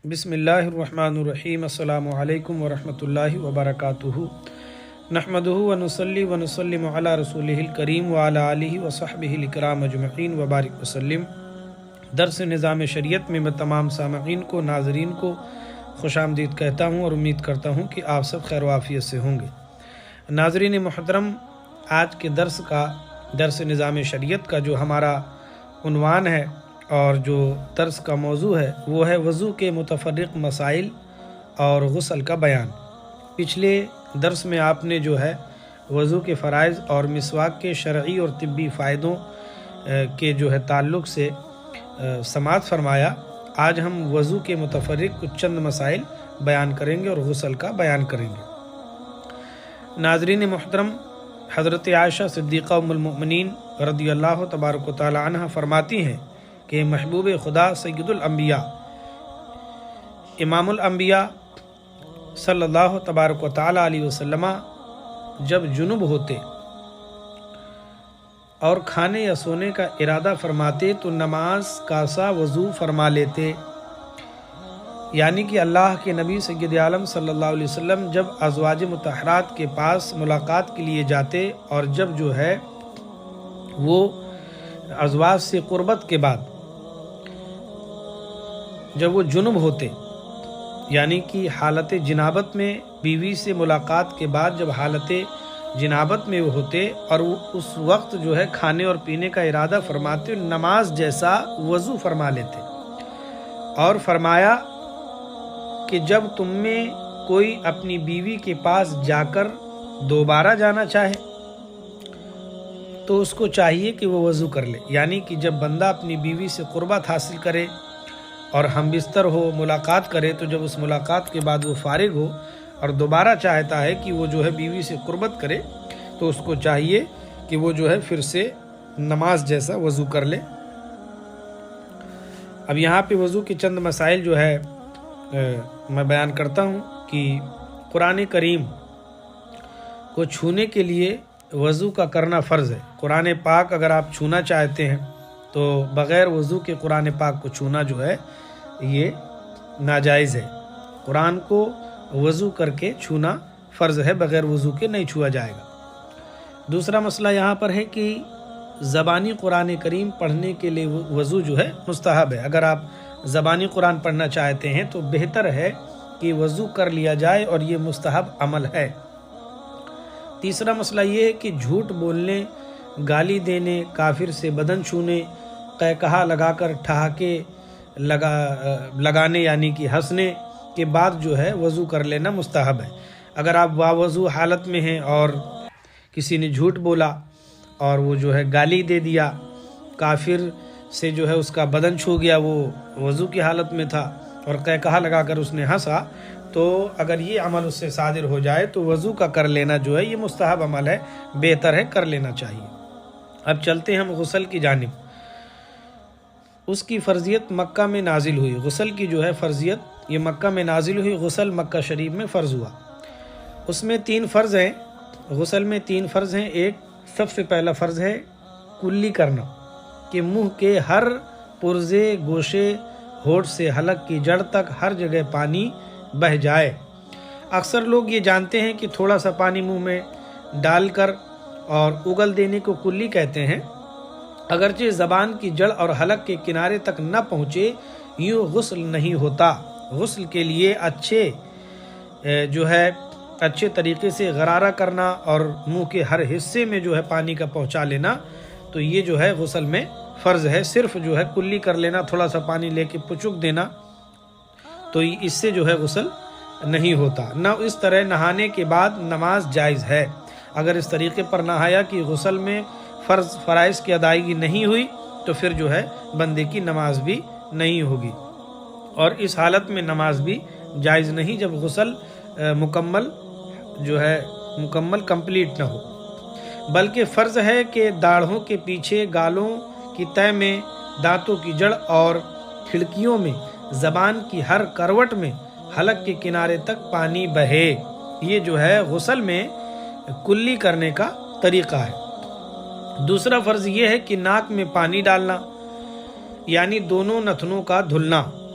بسم اللہ الرحمن الرحیم السلام علیکم ورحمۃ وبرکاتہ نحمدہ ونصلی ونسلم علی رسولہ الکریم وعلی آلہ وصحبہ الکرام اجمعین وبارک وسلم۔ درس نظام شریعت میں تمام سامعین کو ناظرین کو خوش آمدید کہتا ہوں اور امید کرتا ہوں کہ آپ سب خیر و عافیت سے ہوں گے۔ ناظرین محترم، آج کے درس نظام شریعت کا جو ہمارا عنوان ہے اور جو درس کا موضوع ہے وہ ہے وضو کے متفرق مسائل اور غسل کا بیان۔ پچھلے درس میں آپ نے جو ہے وضو کے فرائض اور مسواک کے شرعی اور طبی فائدوں کے جو ہے تعلق سے سماعت فرمایا۔ آج ہم وضو کے متفرق کچھ چند مسائل بیان کریں گے اور غسل کا بیان کریں گے۔ ناظرین محترم، حضرت عائشہ صدیقہ ام المؤمنین رضی اللہ تبارک و تعالی عنہ فرماتی ہیں کہ محبوب خدا سید الانبیاء امام الانبیاء صلی اللہ تبارک و تعالی علیہ وسلم جب جنب ہوتے اور کھانے یا سونے کا ارادہ فرماتے تو نماز کا سا وضو فرما لیتے، یعنی کہ اللہ کے نبی سید عالم صلی اللہ علیہ وسلم جب ازواج مطہرات کے پاس ملاقات کے لیے جاتے اور جب جو ہے وہ ازواج سے قربت کے بعد جب وہ جنب ہوتے، یعنی کہ حالت جنابت میں بیوی سے ملاقات کے بعد جب حالت جنابت میں وہ ہوتے اور وہ اس وقت جو ہے کھانے اور پینے کا ارادہ فرماتے، نماز جیسا وضو فرما لیتے، اور فرمایا کہ جب تم میں کوئی اپنی بیوی کے پاس جا کر دوبارہ جانا چاہے تو اس کو چاہیے کہ وہ وضو کر لے، یعنی کہ جب بندہ اپنی بیوی سے قربت حاصل کرے اور ہم بستر ہو، ملاقات کرے، تو جب اس ملاقات کے بعد وہ فارغ ہو اور دوبارہ چاہتا ہے کہ وہ جو ہے بیوی سے قربت کرے تو اس کو چاہیے کہ وہ جو ہے پھر سے نماز جیسا وضو کر لے۔ اب یہاں پہ وضو کے چند مسائل جو ہے میں بیان کرتا ہوں کہ قرآن کریم کو چھونے کے لیے وضو کا کرنا فرض ہے۔ قرآن پاک اگر آپ چھونا چاہتے ہیں تو بغیر وضو کے قرآن پاک کو چھونا جو ہے یہ ناجائز ہے۔ قرآن کو وضو کر کے چھونا فرض ہے، بغیر وضو کے نہیں چھوا جائے گا۔ دوسرا مسئلہ یہاں پر ہے کہ زبانی قرآن کریم پڑھنے کے لیے وضو جو ہے مستحب ہے۔ اگر آپ زبانی قرآن پڑھنا چاہتے ہیں تو بہتر ہے کہ وضو کر لیا جائے اور یہ مستحب عمل ہے۔ تیسرا مسئلہ یہ ہے کہ جھوٹ بولنے، گالی دینے، کافر سے بدن چھونے، قہقہا لگا کر ٹھہاکے لگانے یعنی کہ ہنسنے کے بعد جو ہے وضو کر لینا مستحب ہے۔ اگر آپ باوضو حالت میں ہیں اور کسی نے جھوٹ بولا اور وہ جو ہے گالی دے دیا، کافر سے جو ہے اس کا بدن چھو گیا، وہ وضو کی حالت میں تھا اور قہقہا لگا کر اس نے ہنسا، تو اگر یہ عمل اس سے صادر ہو جائے تو وضو کا کر لینا جو ہے یہ مستحب عمل ہے، بہتر ہے، کر لینا چاہیے۔ اب چلتے ہیں ہم غسل کی جانب۔ اس کی فرضیت مکہ میں نازل ہوئی، غسل کی جو ہے فرضیت یہ مکہ میں نازل ہوئی، غسل مکہ شریف میں فرض ہوا۔ اس میں 3 فرض ہیں، غسل میں 3 فرض ہیں۔ ایک سب سے پہلا فرض ہے کلی کرنا، کہ منہ کے ہر پرزے، گوشے، ہونٹ سے حلق کی جڑ تک ہر جگہ پانی بہہ جائے۔ اکثر لوگ یہ جانتے ہیں کہ تھوڑا سا پانی منہ میں ڈال کر اور اگل دینے کو کلی کہتے ہیں، اگرچہ زبان کی جڑ اور حلق کے کنارے تک نہ پہنچے یوں غسل نہیں ہوتا۔ غسل کے لیے اچھے طریقے سے غرارہ کرنا اور منہ کے ہر حصے میں جو ہے پانی کا پہنچا لینا، تو یہ جو ہے غسل میں فرض ہے۔ صرف جو ہے کلی کر لینا، تھوڑا سا پانی لے کے پچک دینا، تو اس سے جو ہے غسل نہیں ہوتا۔ نہ اس طرح نہانے کے بعد نماز جائز ہے۔ اگر اس طریقے پر نہایا کہ غسل میں فرائض کی ادائیگی نہیں ہوئی تو پھر جو ہے بندے کی نماز بھی نہیں ہوگی، اور اس حالت میں نماز بھی جائز نہیں جب غسل مکمل کمپلیٹ نہ ہو۔ بلکہ فرض ہے کہ داڑھوں کے پیچھے، گالوں کی تہ میں، دانتوں کی جڑ اور کھڑکیوں میں، زبان کی ہر کروٹ میں، حلق کے کنارے تک پانی بہے۔ یہ جو ہے غسل میں کلی کرنے کا طریقہ ہے۔ دوسرا فرض یہ ہے کہ ناک میں پانی ڈالنا، یعنی دونوں نتنوں کا دھلنا،